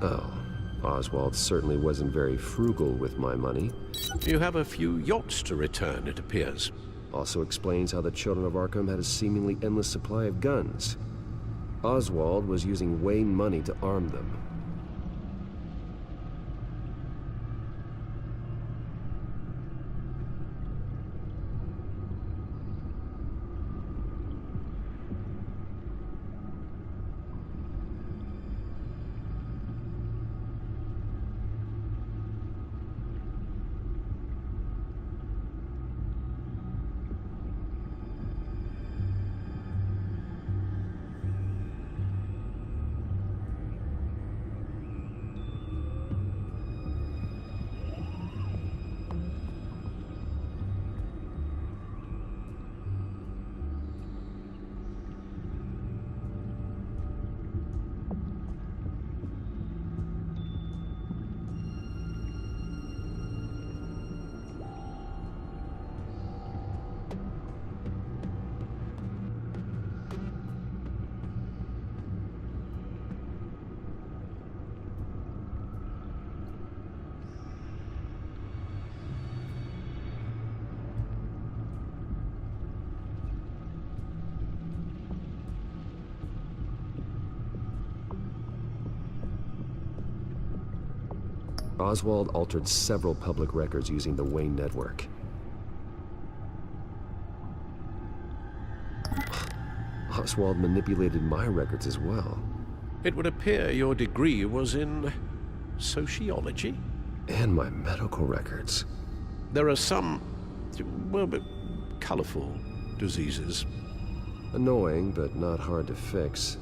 Oh, Oswald certainly wasn't very frugal with my money. You have a few yachts to return, it appears. Also explains how the children of Arkham had a seemingly endless supply of guns. Oswald was using Wayne money to arm them. Oswald altered several public records using the Wayne network. Oswald manipulated my records as well. It would appear your degree was in sociology? And my medical records. There are some, well, colorful diseases. Annoying, but not hard to fix.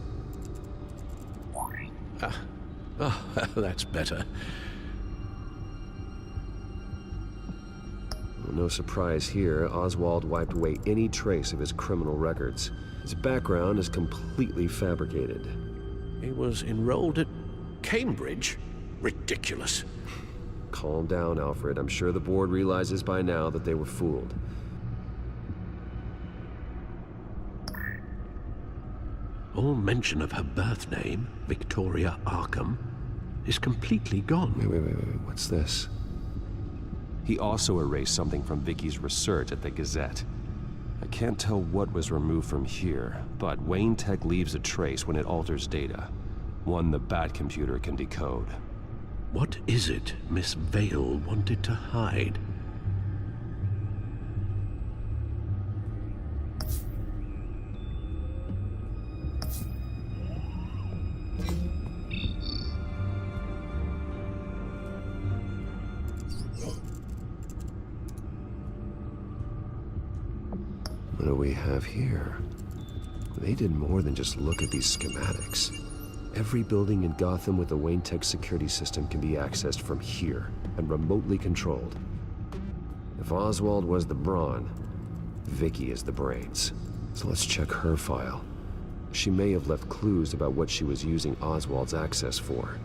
Oh, that's better. No surprise here, Oswald wiped away any trace of his criminal records. His background is completely fabricated. He was enrolled at Cambridge? Ridiculous. Calm down, Alfred. I'm sure the board realizes by now that they were fooled. All mention of her birth name, Victoria Arkham, is completely gone. Wait. What's this? He also erased something from Vicky's research at the Gazette. I can't tell what was removed from here, but Wayne Tech leaves a trace when it alters data. One the Bat computer can decode. What is it Miss Vale wanted to hide? What do we have here? They did more than just look at these schematics. Every building in Gotham with the Wayne Tech security system can be accessed from here and remotely controlled. If Oswald was the brawn, Vicky is the brains. So let's check her file. She may have left clues about what she was using Oswald's access for.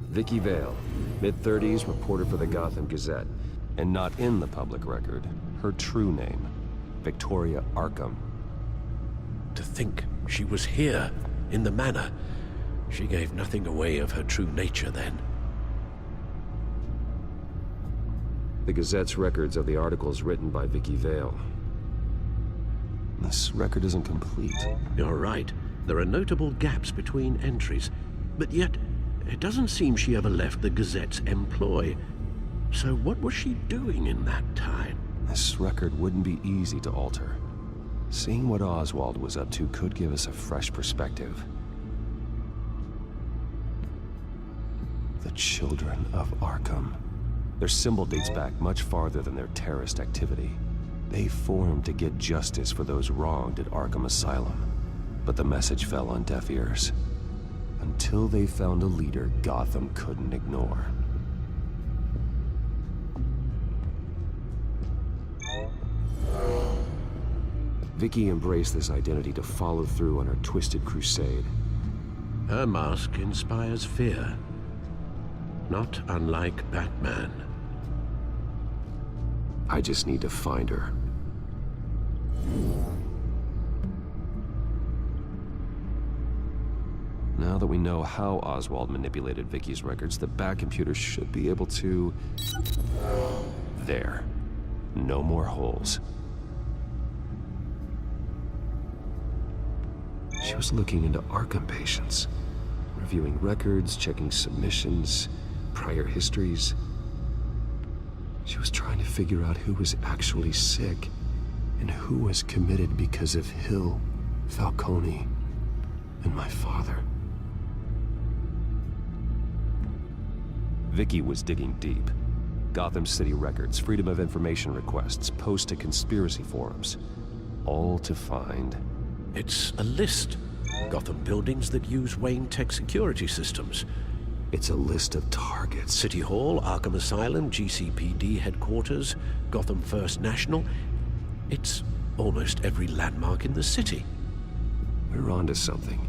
Vicky Vale, mid-30s, reporter for the Gotham Gazette. And not in the public record, her true name, Victoria Arkham. To think she was here, in the manor. She gave nothing away of her true nature then. The Gazette's records of the articles written by Vicky Vale. This record isn't complete. You're right. There are notable gaps between entries, but yet it doesn't seem she ever left the Gazette's employ. So what was she doing in that time? This record wouldn't be easy to alter. Seeing what Oswald was up to could give us a fresh perspective. The Children of Arkham. Their symbol dates back much farther than their terrorist activity. They formed to get justice for those wronged at Arkham Asylum. But the message fell on deaf ears. Until they found a leader Gotham couldn't ignore. Vicky embraced this identity to follow through on her twisted crusade. Her mask inspires fear. Not unlike Batman. I just need to find her. Now that we know how Oswald manipulated Vicky's records, the back computer should be able to... There. No more holes. She was looking into Arkham patients, reviewing records, checking submissions, prior histories. She was trying to figure out who was actually sick and who was committed because of Hill, Falcone, and my father. Vicky was digging deep. Gotham City records, Freedom of Information requests, posts to conspiracy forums. All to find... It's a list. Gotham buildings that use Wayne Tech security systems. It's a list of targets. City Hall, Arkham Asylum, GCPD headquarters, Gotham First National. It's almost every landmark in the city. We're onto something.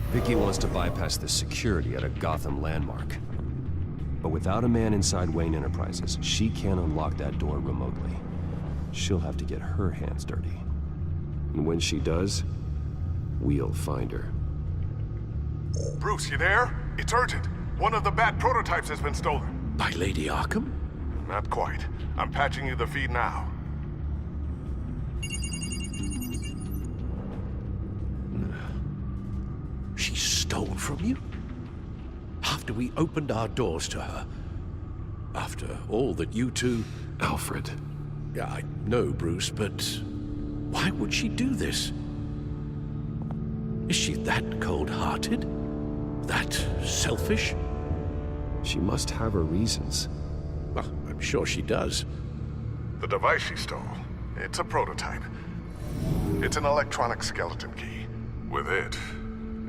Vicky wants to bypass the security at a Gotham landmark. But without a man inside Wayne Enterprises, she can't unlock that door remotely. She'll have to get her hands dirty. And when she does, we'll find her. Bruce, you there? It's urgent. One of the Bat prototypes has been stolen. By Lady Arkham? Not quite. I'm patching you the feed now. She stole from you? After we opened our doors to her? After all that you two... Alfred. Yeah, I know, Bruce, but why would she do this? Is she that cold-hearted? That selfish? She must have her reasons. Well, I'm sure she does. The device she stole, it's a prototype. It's an electronic skeleton key. With it,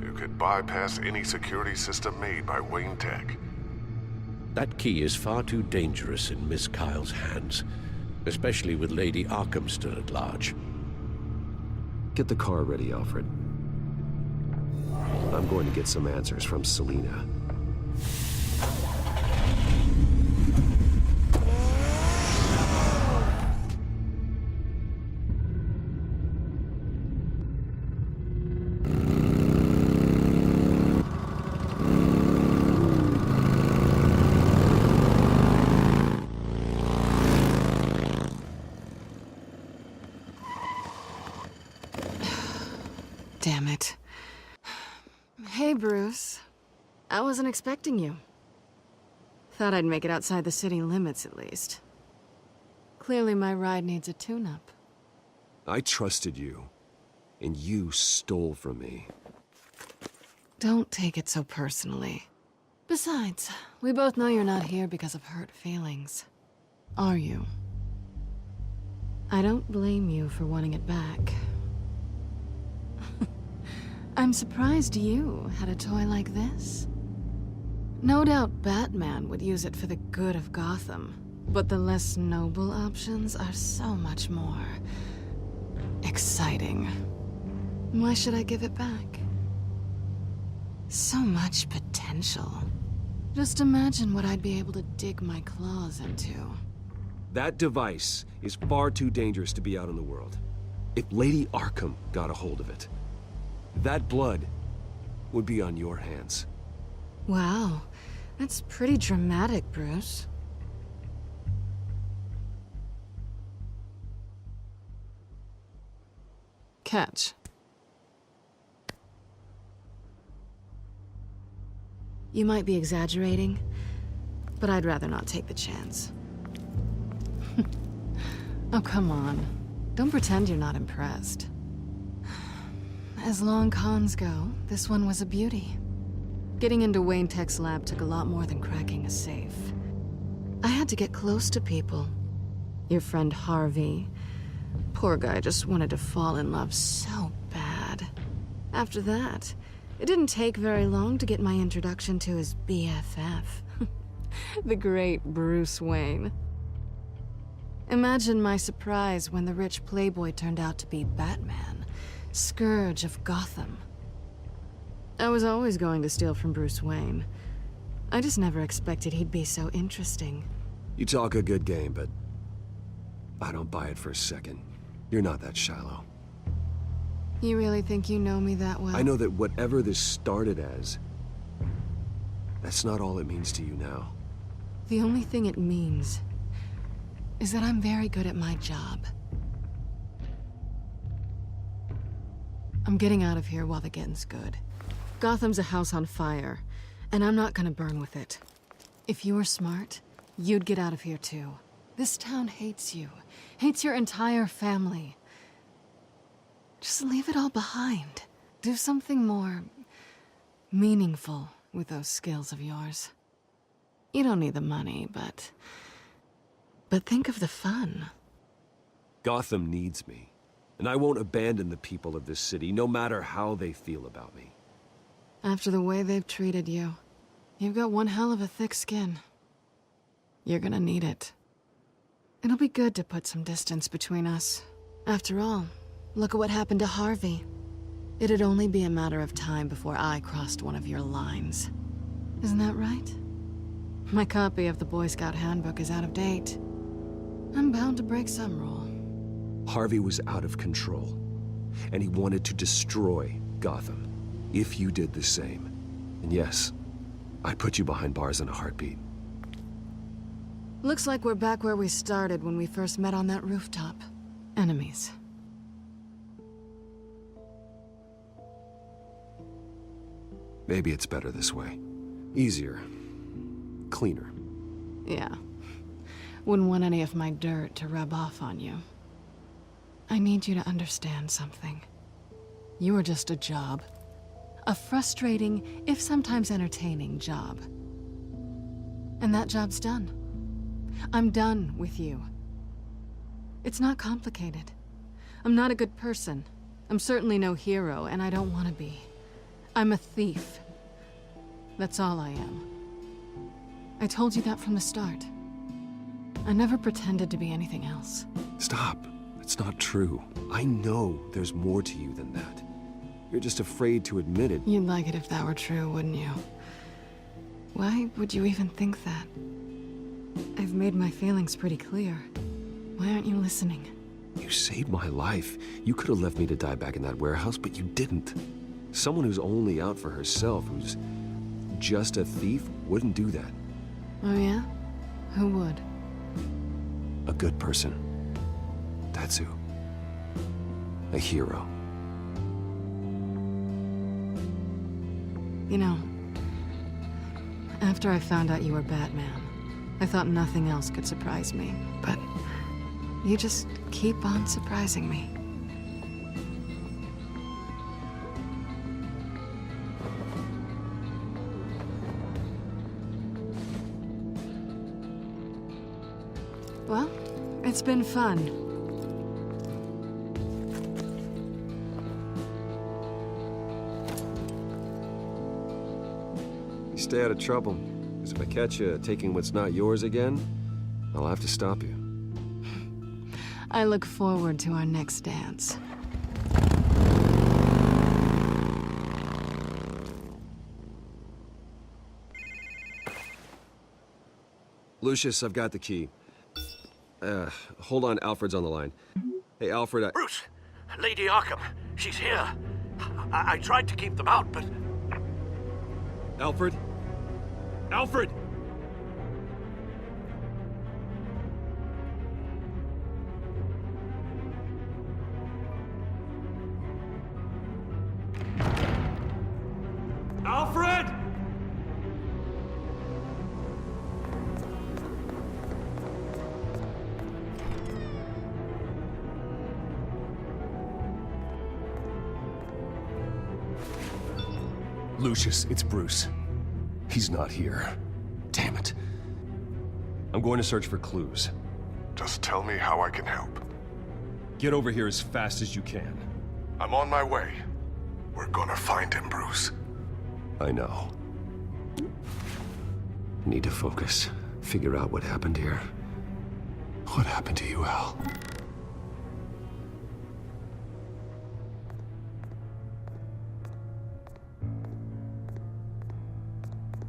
you could bypass any security system made by Wayne Tech. That key is far too dangerous in Miss Kyle's hands, especially with Lady Arkham still at large. Get the car ready, Alfred. I'm going to get some answers from Selina. Damn it. Hey, Bruce. I wasn't expecting you. Thought I'd make it outside the city limits, at least. Clearly my ride needs a tune-up. I trusted you, and you stole from me. Don't take it so personally. Besides, we both know you're not here because of hurt feelings. Are you? I don't blame you for wanting it back. I'm surprised you had a toy like this. No doubt Batman would use it for the good of Gotham, but the less noble options are so much more exciting. Why should I give it back? So much potential. Just imagine what I'd be able to dig my claws into. That device is far too dangerous to be out in the world. If Lady Arkham got a hold of it, that blood would be on your hands. Wow, that's pretty dramatic, Bruce. Catch. You might be exaggerating, but I'd rather not take the chance. Oh, come on. Don't pretend you're not impressed. As long cons go, this one was a beauty. Getting into Wayne Tech's lab took a lot more than cracking a safe. I had to get close to people. Your friend Harvey. Poor guy just wanted to fall in love so bad. After that, it didn't take very long to get my introduction to his BFF. The great Bruce Wayne. Imagine my surprise when the rich playboy turned out to be Batman, Scourge of Gotham. I was always going to steal from Bruce Wayne. I just never expected he'd be so interesting. You talk a good game, but I don't buy it for a second. You're not that shallow. You really think you know me that well? I know that whatever this started as, that's not all it means to you now. The only thing it means is that I'm very good at my job. I'm getting out of here while the getting's good. Gotham's a house on fire, and I'm not gonna burn with it. If you were smart, you'd get out of here too. This town hates you, hates your entire family. Just leave it all behind. Do something more meaningful with those skills of yours. You don't need the money, but think of the fun. Gotham needs me, and I won't abandon the people of this city, no matter how they feel about me. After the way they've treated you, you've got one hell of a thick skin. You're gonna need it. It'll be good to put some distance between us. After all, look at what happened to Harvey. It'd only be a matter of time before I crossed one of your lines. Isn't that right? My copy of the Boy Scout Handbook is out of date. I'm bound to break some rule. Harvey was out of control, and he wanted to destroy Gotham. If you did the same. And yes, I'd put you behind bars in a heartbeat. Looks like we're back where we started when we first met on that rooftop. Enemies. Maybe it's better this way. Easier. Cleaner. Yeah. Wouldn't want any of my dirt to rub off on you. I need you to understand something. You are just a job. A frustrating, if sometimes entertaining, job. And that job's done. I'm done with you. It's not complicated. I'm not a good person. I'm certainly no hero, and I don't want to be. I'm a thief. That's all I am. I told you that from the start. I never pretended to be anything else. Stop. It's not true. I know there's more to you than that. You're just afraid to admit it. You'd like it if that were true, wouldn't you? Why would you even think that? I've made my feelings pretty clear. Why aren't you listening? You saved my life. You could have left me to die back in that warehouse, but you didn't. Someone who's only out for herself, who's just a thief, wouldn't do that. Oh yeah? Who would? A good person. That's who. A hero. You know, after I found out you were Batman, I thought nothing else could surprise me. But you just keep on surprising me. Well, it's been fun. Stay out of trouble, because if I catch you taking what's not yours again, I'll have to stop you. I look forward to our next dance. Lucius, I've got the key. Hold on, Alfred's on the line. Hey, Alfred, Bruce! Lady Arkham! She's here! I tried to keep them out, but... Alfred? Alfred! Alfred! Lucius, it's Bruce. He's not here. Damn it. I'm going to search for clues. Just tell me how I can help. Get over here as fast as you can. I'm on my way. We're gonna find him, Bruce. I know. Need to focus. Figure out what happened here. What happened to you, Al?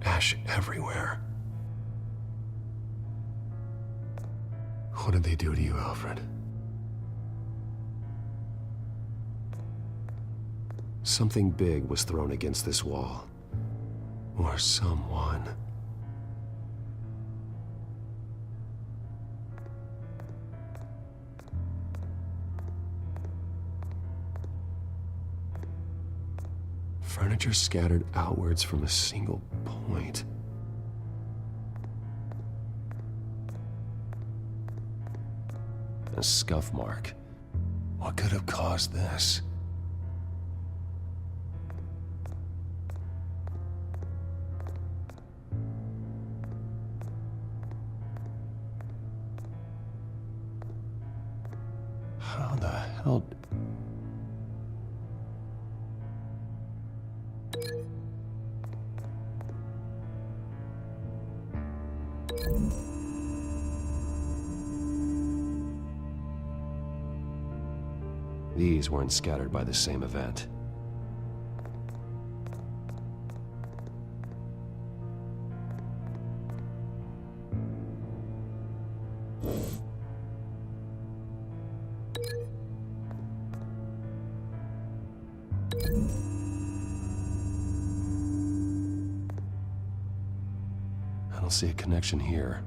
Ash everywhere. What did they do to you, Alfred? Something big was thrown against this wall. Or someone. Furniture scattered outwards from a single point. A scuff mark. What could have caused this? How the hell... These weren't scattered by the same event. I don't see a connection here.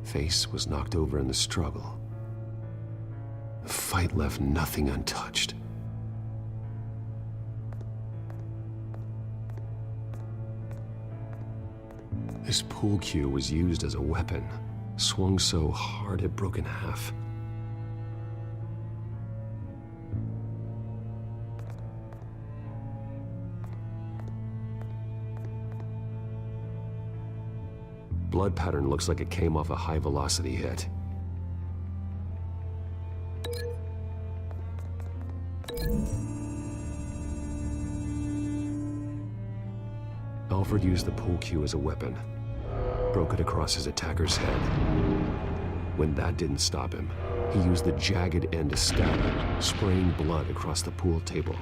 Face was knocked over in the struggle. The fight left nothing untouched. This pool cue was used as a weapon, swung so hard it broke in half. Blood pattern looks like it came off a high-velocity hit. Alfred used the pool cue as a weapon, broke it across his attacker's head. When that didn't stop him, he used the jagged end to stab him, spraying blood across the pool table.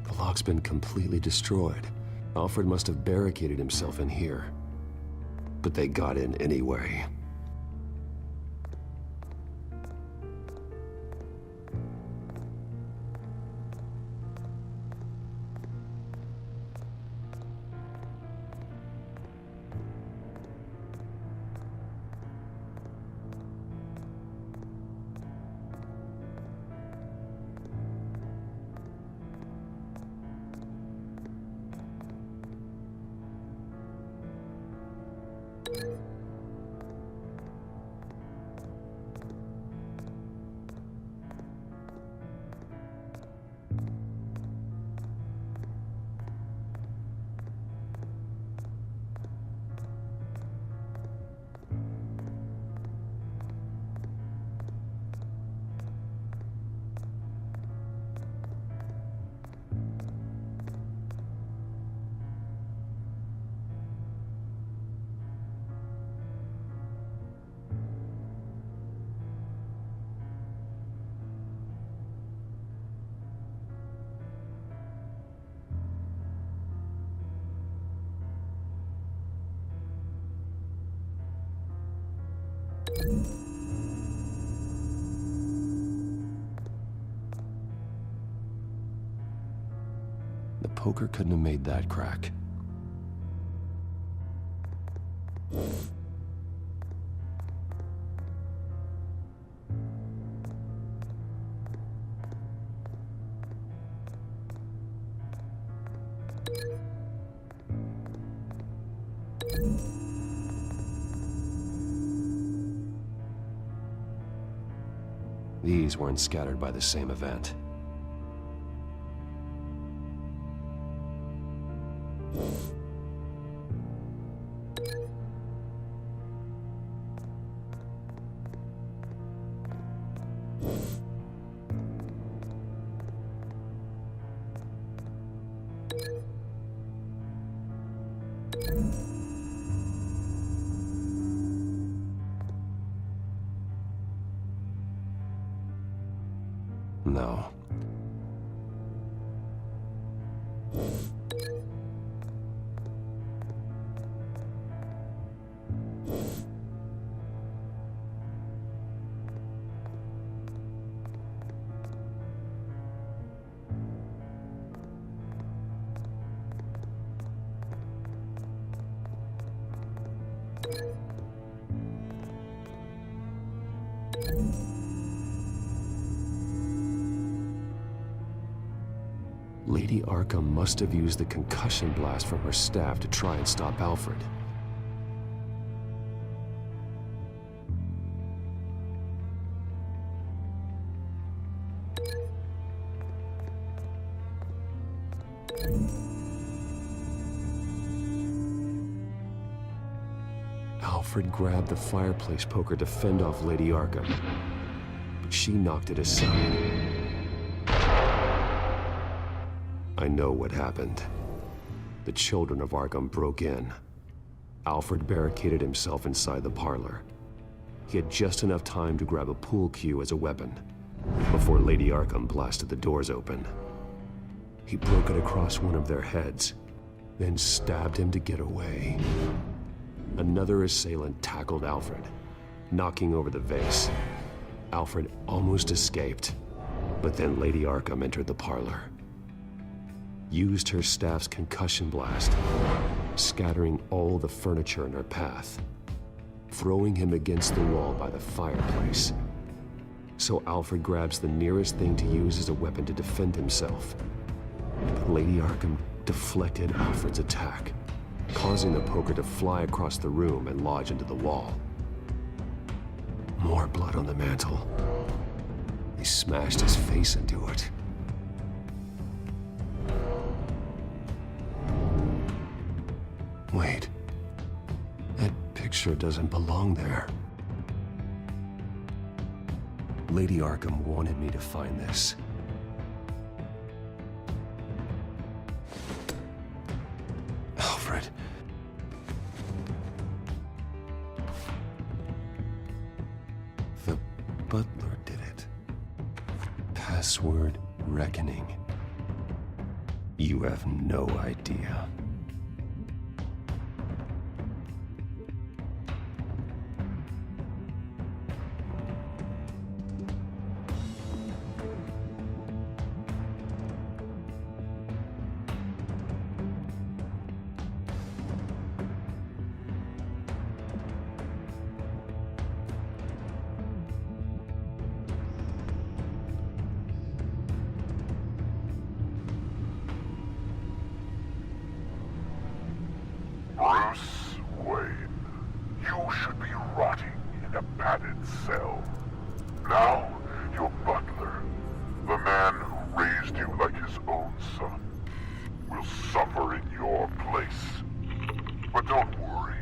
The lock's been completely destroyed. Alfred must have barricaded himself in here. But they got in anyway. The poker couldn't have made that crack. These weren't scattered by the same event. No. Lady Arkham must have used the concussion blast from her staff to try and stop Alfred. Alfred grabbed the fireplace poker to fend off Lady Arkham, but she knocked it aside. I know what happened. The children of Arkham broke in. Alfred barricaded himself inside the parlor. He had just enough time to grab a pool cue as a weapon before Lady Arkham blasted the doors open. He broke it across one of their heads, then stabbed him to get away. Another assailant tackled Alfred, knocking over the vase. Alfred almost escaped, but then Lady Arkham entered the parlor, used her staff's concussion blast, scattering all the furniture in her path, throwing him against the wall by the fireplace. So Alfred grabs the nearest thing to use as a weapon to defend himself. But Lady Arkham deflected Alfred's attack, causing the poker to fly across the room and lodge into the wall. More blood on the mantel. He smashed his face into it. Wait. That picture doesn't belong there. Lady Arkham wanted me to find this. Alfred. The butler did it. Password reckoning. You have no idea. Bruce Wayne, you should be rotting in a padded cell. Now, your butler, the man who raised you like his own son, will suffer in your place. But don't worry,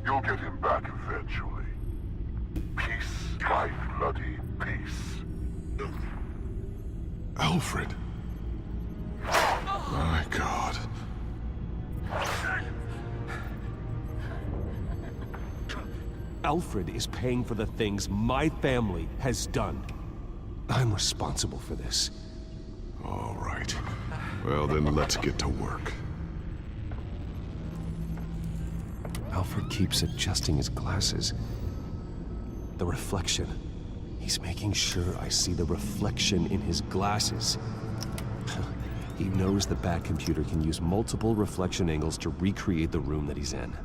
you'll get him back eventually. Peace by bloody peace. Alfred. My God. Alfred is paying for the things my family has done. I'm responsible for this. All right. Well, then let's get to work. Alfred keeps adjusting his glasses. The reflection. He's making sure I see the reflection in his glasses. He knows the Batcomputer can use multiple reflection angles to recreate the room that he's in.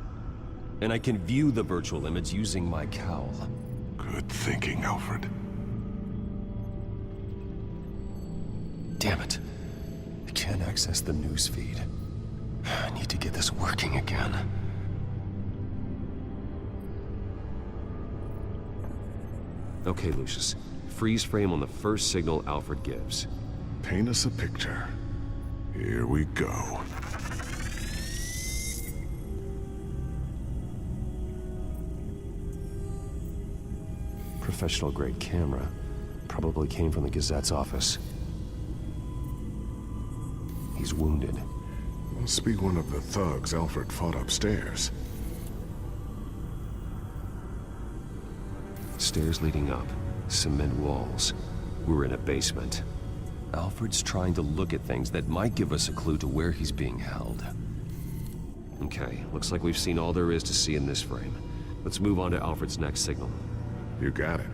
And I can view the virtual image using my cowl. Good thinking, Alfred. Damn it. I can't access the news feed. I need to get this working again. Okay, Lucius. Freeze frame on the first signal Alfred gives. Paint us a picture. Here we go. Professional-grade camera. Probably came from the Gazette's office. He's wounded. Must be one of the thugs Alfred fought upstairs. Stairs leading up. Cement walls. We're in a basement. Alfred's trying to look at things that might give us a clue to where he's being held. Okay, looks like we've seen all there is to see in this frame. Let's move on to Alfred's next signal. You got it.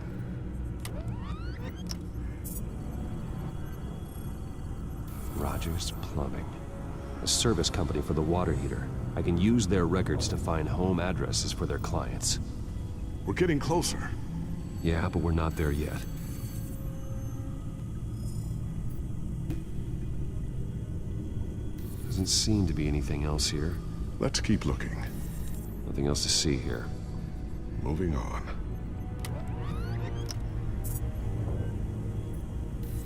Rogers Plumbing. A service company for the water heater. I can use their records to find home addresses for their clients. We're getting closer. Yeah, but we're not there yet. Doesn't seem to be anything else here. Let's keep looking. Nothing else to see here. Moving on.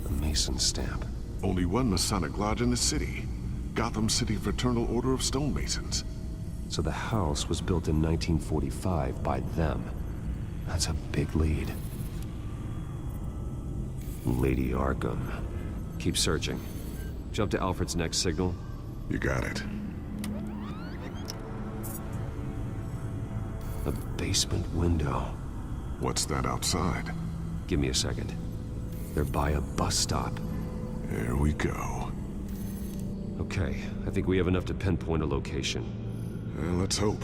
A Mason stamp. Only one Masonic lodge in the city. Gotham City Fraternal Order of Stonemasons. So the house was built in 1945 by them. That's a big lead. Lady Arkham. Keep searching. Jump to Alfred's next signal. You got it. A basement window. What's that outside? Give me a second. They're by a bus stop. Here we go. Okay, I think we have enough to pinpoint a location. Let's hope.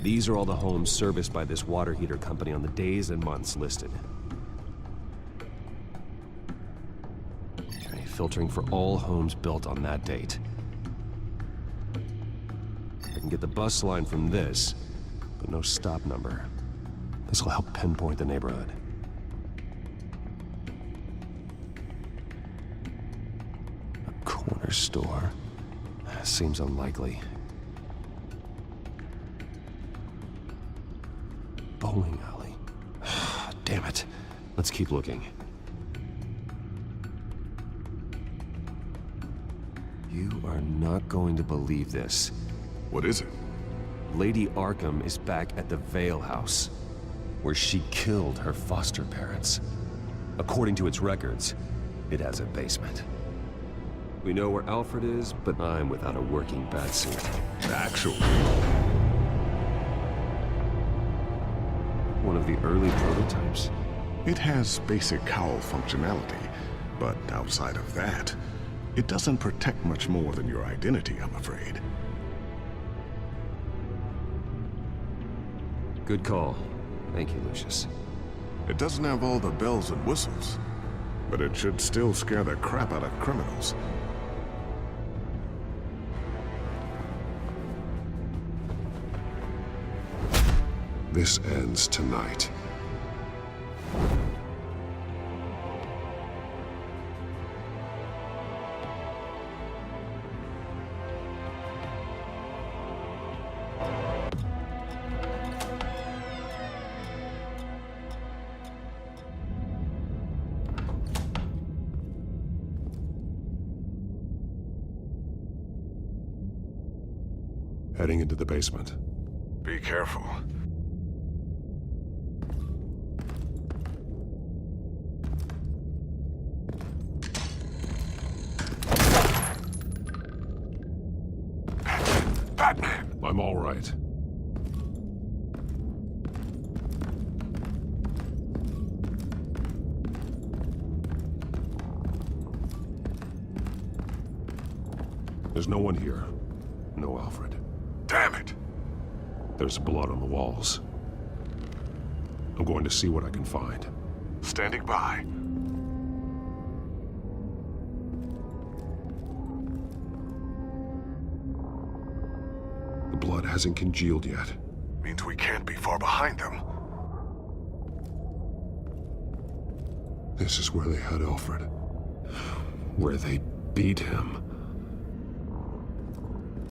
These are all the homes serviced by this water heater company on the days and months listed. Okay, filtering for all homes built on that date. I can get the bus line from this, but no stop number. This will help pinpoint the neighborhood. A corner store. Seems unlikely. Bowling alley. Damn it. Let's keep looking. You are not going to believe this. What is it? Lady Arkham is back at the Vale House, where she killed her foster parents. According to its records, it has a basement. We know where Alfred is, but I'm without a working batsuit. Actual. One of the early prototypes. It has basic cowl functionality, but outside of that, it doesn't protect much more than your identity, I'm afraid. Good call. Thank you, Lucius. It doesn't have all the bells and whistles, but it should still scare the crap out of criminals. This ends tonight. Heading into the basement. Be careful. Batman! I'm all right. There's no one here. No Alfred. Damn it! There's blood on the walls. I'm going to see what I can find. Standing by. The blood hasn't congealed yet. Means we can't be far behind them. This is where they had Alfred. Where they beat him.